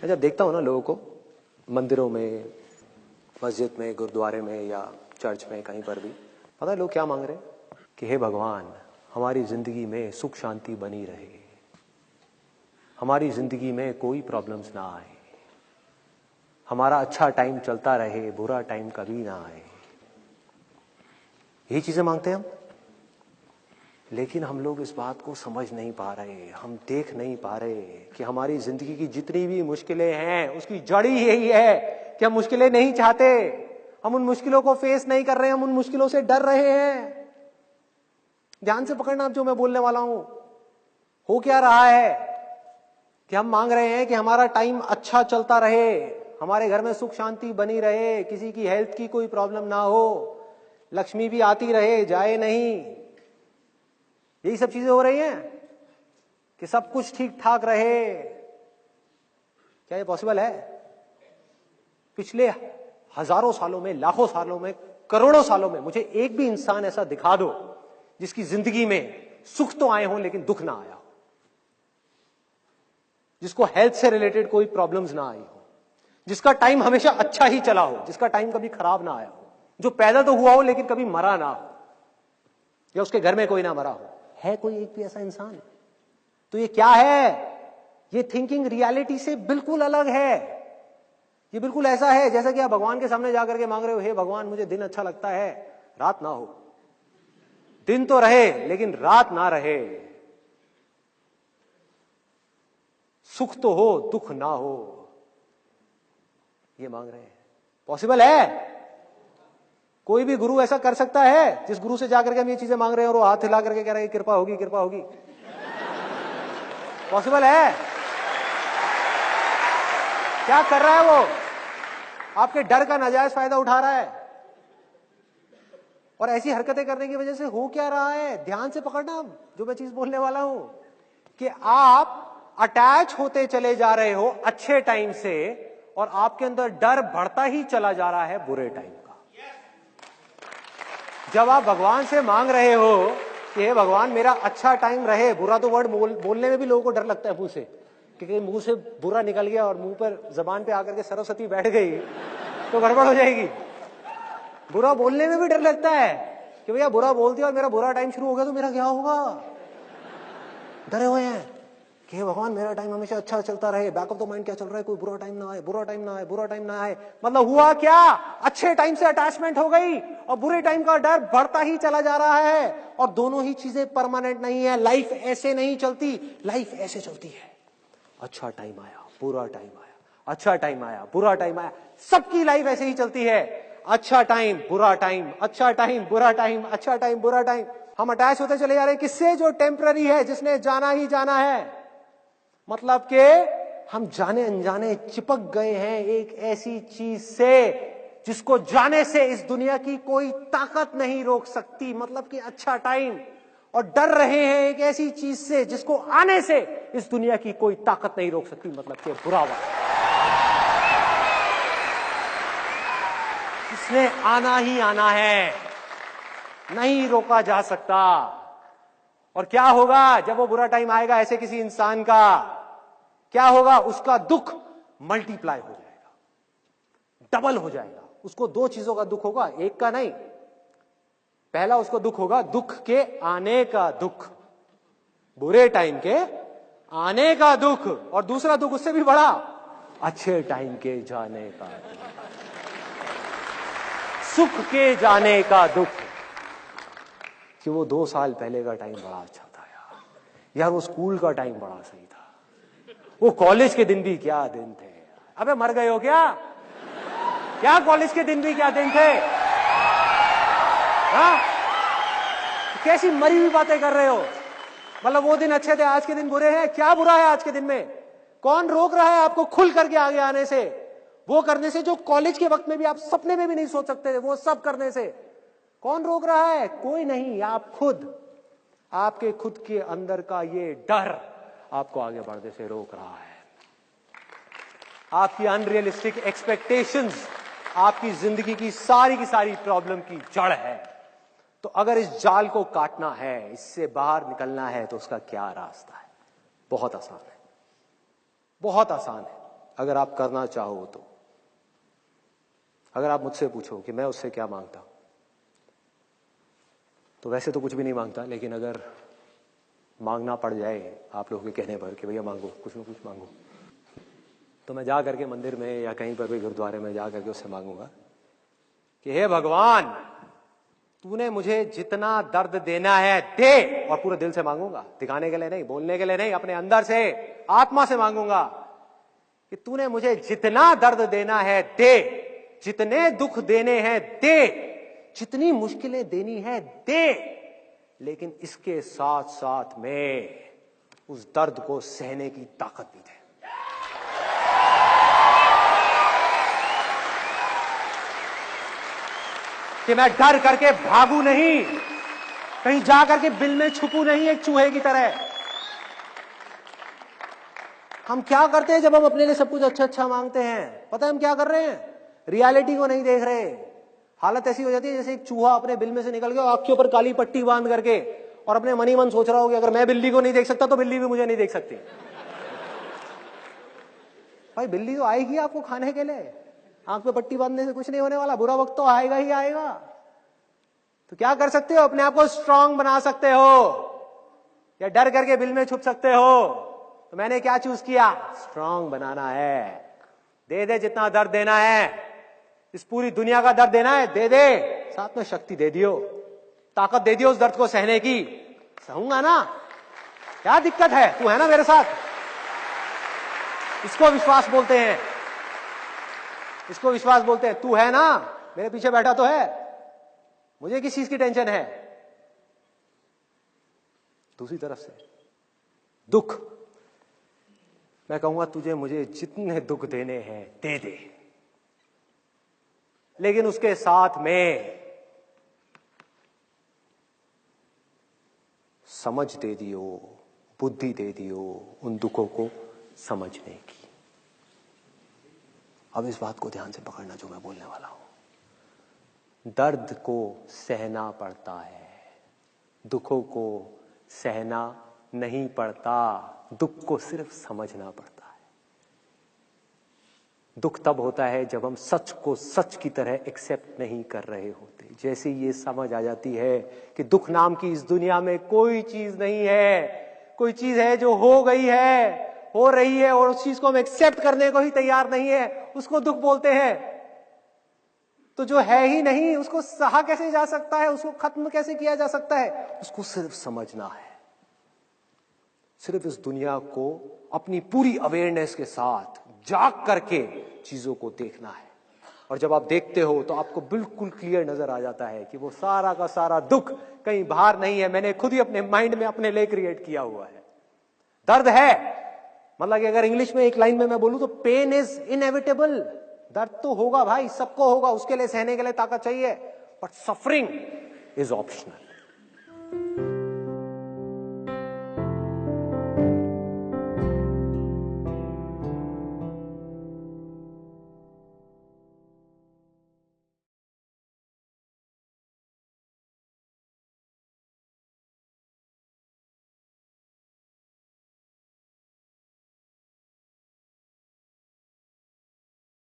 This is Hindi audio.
मैं जब देखता हूँ ना लोगों को मंदिरों में, मस्जिद में, गुरुद्वारे में या चर्च में, कहीं पर भी, पता है लोग क्या मांग रहे हैं कि हे भगवान, हमारी जिंदगी में सुख शांति बनी रहे, हमारी जिंदगी में कोई प्रॉब्लम्स ना आए, हमारा अच्छा टाइम चलता रहे, बुरा टाइम कभी ना आए। यही चीजें मांगते हैं हम। लेकिन हम लोग इस बात को समझ नहीं पा रहे, हम देख नहीं पा रहे कि हमारी जिंदगी की जितनी भी मुश्किलें हैं उसकी जड़ ही यही है कि हम मुश्किलें नहीं चाहते, हम उन मुश्किलों को फेस नहीं कर रहे, हम उन मुश्किलों से डर रहे हैं। ध्यान से पकड़ना अब जो मैं बोलने वाला हूं। हो क्या रहा है कि हम मांग रहे हैं कि हमारा टाइम अच्छा चलता रहे, हमारे घर में सुख शांति बनी रहे, किसी की हेल्थ की कोई प्रॉब्लम ना हो, लक्ष्मी भी आती रहे जाए नहीं। यही सब चीजें हो रही हैं कि सब कुछ ठीक ठाक रहे। क्या ये पॉसिबल है? पिछले हजारों सालों में, लाखों सालों में, करोड़ों सालों में मुझे एक भी इंसान ऐसा दिखा दो जिसकी जिंदगी में सुख तो आए हों लेकिन दुख ना आया हो, जिसको हेल्थ से रिलेटेड कोई प्रॉब्लम्स ना आई हो, जिसका टाइम हमेशा अच्छा ही चला हो, जिसका टाइम कभी खराब ना आया हो, जो पैदा तो हुआ हो लेकिन कभी मरा ना हो, या उसके घर में कोई ना मरा हो। है कोई एक भी ऐसा इंसान? तो ये क्या है? ये थिंकिंग रियलिटी से बिल्कुल अलग है। ये बिल्कुल ऐसा है जैसा कि आप भगवान के सामने जाकर के मांग रहे हो, हे भगवान मुझे दिन अच्छा लगता है, रात ना हो। दिन तो रहे लेकिन रात ना रहे, सुख तो हो दुख ना हो, ये मांग रहे हैं। पॉसिबल है? कोई भी गुरु ऐसा कर सकता है जिस गुरु से जाकर के हम ये चीजें मांग रहे हैं और वो हाथ हिला करके कह रहे हैं कृपा होगी कृपा होगी? पॉसिबल है? क्या कर रहा है वो? आपके डर का नाजायज फायदा उठा रहा है। और ऐसी हरकतें करने की वजह से हो क्या रहा है? ध्यान से पकड़ना जो मैं चीज बोलने वाला हूं कि आप अटैच होते चले जा रहे हो अच्छे टाइम से और आपके अंदर डर बढ़ता ही चला जा रहा है बुरे टाइम का। जब आप भगवान से मांग रहे हो कि हे भगवान मेरा अच्छा टाइम रहे, बुरा तो वर्ड बोलने में भी लोगों को डर लगता है मुंह से, क्योंकि मुंह से बुरा निकल गया और मुंह पर जबान पे आकर के सरस्वती बैठ गई तो गड़बड़ हो जाएगी। बुरा बोलने में भी डर लगता है कि भैया बुरा बोल दिया और मेरा बुरा टाइम शुरू हो गया तो मेरा क्या होगा। डरे हुए हैं कि भगवान मेरा टाइम हमेशा अच्छा चलता रहे, बैक ऑफ द माइंड क्या चल रहा है, कोई बुरा टाइम ना आए, बुरा टाइम ना आए, बुरा टाइम ना आए। मतलब हुआ क्या? अच्छे टाइम से अटैचमेंट हो गई और बुरे टाइम का डर बढ़ता ही चला जा रहा है। और दोनों ही चीजें परमानेंट नहीं है। लाइफ ऐसे नहीं चलती, लाइफ ऐसे चलती है। अच्छा टाइम आया, बुरा टाइम आया, अच्छा टाइम आया, बुरा टाइम आया। सबकी लाइफ ऐसे ही चलती है। अच्छा टाइम, बुरा टाइम, अच्छा टाइम, बुरा टाइम, अच्छा टाइम, बुरा टाइम। हम अटैच होते चले जा रहे हैं किससे? जो टेम्पररी है, जिसने जाना ही जाना है। मतलब कि हम जाने अनजाने चिपक गए हैं एक ऐसी चीज से जिसको जाने से इस दुनिया की कोई ताकत नहीं रोक सकती। मतलब कि अच्छा टाइम, और डर रहे हैं एक ऐसी चीज से जिसको आने से इस दुनिया की कोई ताकत नहीं रोक सकती। मतलब कि बुरा वक्त, जिसने आना ही आना है, नहीं रोका जा सकता। और क्या होगा जब वो बुरा टाइम आएगा ऐसे किसी इंसान का? क्या होगा? उसका दुख मल्टीप्लाई हो जाएगा, डबल हो जाएगा। उसको दो चीजों का दुख होगा, एक का नहीं। पहला उसको दुख होगा दुख के आने का दुख, बुरे टाइम के आने का दुख। और दूसरा दुख उससे भी बड़ा, अच्छे टाइम के जाने का दुख, सुख के जाने का दुख। कि वो 2 साल पहले का टाइम बड़ा अच्छा था यार, वो स्कूल का टाइम बड़ा सही था, वो कॉलेज के दिन भी क्या दिन थे। अबे मर गए हो क्या? क्या कॉलेज के दिन भी क्या दिन थे? हाँ? कैसी मरी हुई बातें कर रहे हो? मतलब वो दिन अच्छे थे, आज के दिन बुरे हैं। क्या बुरा है आज के दिन में? कौन रोक रहा है आपको खुल करके आगे आने से, वो करने से जो कॉलेज के वक्त में भी आप सपने में भी नहीं सोच सकते थे, वो सब करने से? कौन रोक रहा है? कोई नहीं, आप खुद। आपके खुद के अंदर का ये डर आपको आगे बढ़ने से रोक रहा है। आपकी अनरियलिस्टिक एक्सपेक्टेशंस आपकी जिंदगी की सारी प्रॉब्लम की जड़ है। तो अगर इस जाल को काटना है, इससे बाहर निकलना है, तो उसका क्या रास्ता है? बहुत आसान है, बहुत आसान है। अगर आप करना चाहो तो। अगर आप मुझसे पूछो कि मैं उससे क्या मांगता, तो वैसे तो कुछ भी नहीं मांगता, लेकिन अगर मांगना पड़ जाए आप लोगों के कहने पर कि भैया मांगो, कुछ ना कुछ मांगो, तो मैं जा करके मंदिर में या कहीं पर भी गुरुद्वारे में जा करके उससे मांगूंगा कि हे भगवान, तूने मुझे जितना दर्द देना है दे। और पूरे दिल से मांगूंगा, दिखाने के लिए नहीं, बोलने के लिए नहीं, अपने अंदर से, आत्मा से मांगूंगा कि तूने मुझे जितना दर्द देना है दे, जितने दुख देने हैं दे, जितनी मुश्किलें देनी है दे, लेकिन इसके साथ साथ में उस दर्द को सहने की ताकत भी दे। कि मैं डर करके भागू नहीं, कहीं जा करके बिल में छुपू नहीं एक चूहे की तरह। हम क्या करते हैं जब हम अपने लिए सब कुछ अच्छा अच्छा मांगते हैं? पता है हम क्या कर रहे हैं? रियलिटी को नहीं देख रहे। हालत ऐसी हो जाती है जैसे एक चूहा अपने बिल में से निकल गया, आंख के ऊपर काली पट्टी बांध करके, और अपने मन ही मन सोच रहा हो कि अगर मैं बिल्ली को नहीं देख सकता तो बिल्ली भी मुझे नहीं देख सकती। भाई बिल्ली तो आएगी आपको खाने के लिए, आंख पे पट्टी बांधने से कुछ नहीं होने वाला, बुरा वक्त तो आएगा ही आएगा। तो क्या कर सकते हो? अपने आप को स्ट्रांग बना सकते हो, या डर करके बिल में छुप सकते हो। तो मैंने क्या चूज किया? स्ट्रांग बनाना है। दे दे जितना दर्द देना है, इस पूरी दुनिया का दर्द देना है दे दे, साथ में शक्ति दे दियो, ताकत दे दियो उस दर्द को सहने की। सहूंगा ना, क्या दिक्कत है? तू है ना मेरे साथ। इसको विश्वास बोलते हैं, इसको विश्वास बोलते हैं। तू है ना, मेरे पीछे बैठा तो है, मुझे किस चीज की टेंशन है? दूसरी तरफ से दुख, मैं कहूंगा तुझे मुझे जितने दुख देने हैं दे दे, लेकिन उसके साथ में समझ दे दियो, बुद्धि दे दियो उन दुखों को समझने की। अब इस बात को ध्यान से पकड़ना जो मैं बोलने वाला हूं। दर्द को सहना पड़ता है, दुखों को सहना नहीं पड़ता, दुख को सिर्फ समझना पड़ता है। दुख तब होता है जब हम सच को सच की तरह एक्सेप्ट नहीं कर रहे होते। जैसे ये समझ आ जाती है कि दुख नाम की इस दुनिया में कोई चीज नहीं है, कोई चीज है जो हो गई है, हो रही है, और उस चीज को हम एक्सेप्ट करने को ही तैयार नहीं है, उसको दुख बोलते हैं। तो जो है ही नहीं उसको सहा कैसे जा सकता है, उसको खत्म कैसे किया जा सकता है? उसको सिर्फ समझना है, सिर्फ इस दुनिया को अपनी पूरी अवेयरनेस के साथ जाग करके चीजों को देखना है। और जब आप देखते हो तो आपको बिल्कुल क्लियर नजर आ जाता है कि वो सारा का सारा दुख कहीं बाहर नहीं है, मैंने खुद ही अपने माइंड में अपने लिए क्रिएट किया हुआ है। दर्द है, मतलब कि अगर इंग्लिश में एक लाइन में मैं बोलूं तो पेन इज इनएविटेबल। दर्द तो होगा भाई, सबको होगा, उसके लिए सहने के लिए ताकत चाहिए, बट सफरिंग इज ऑप्शनल।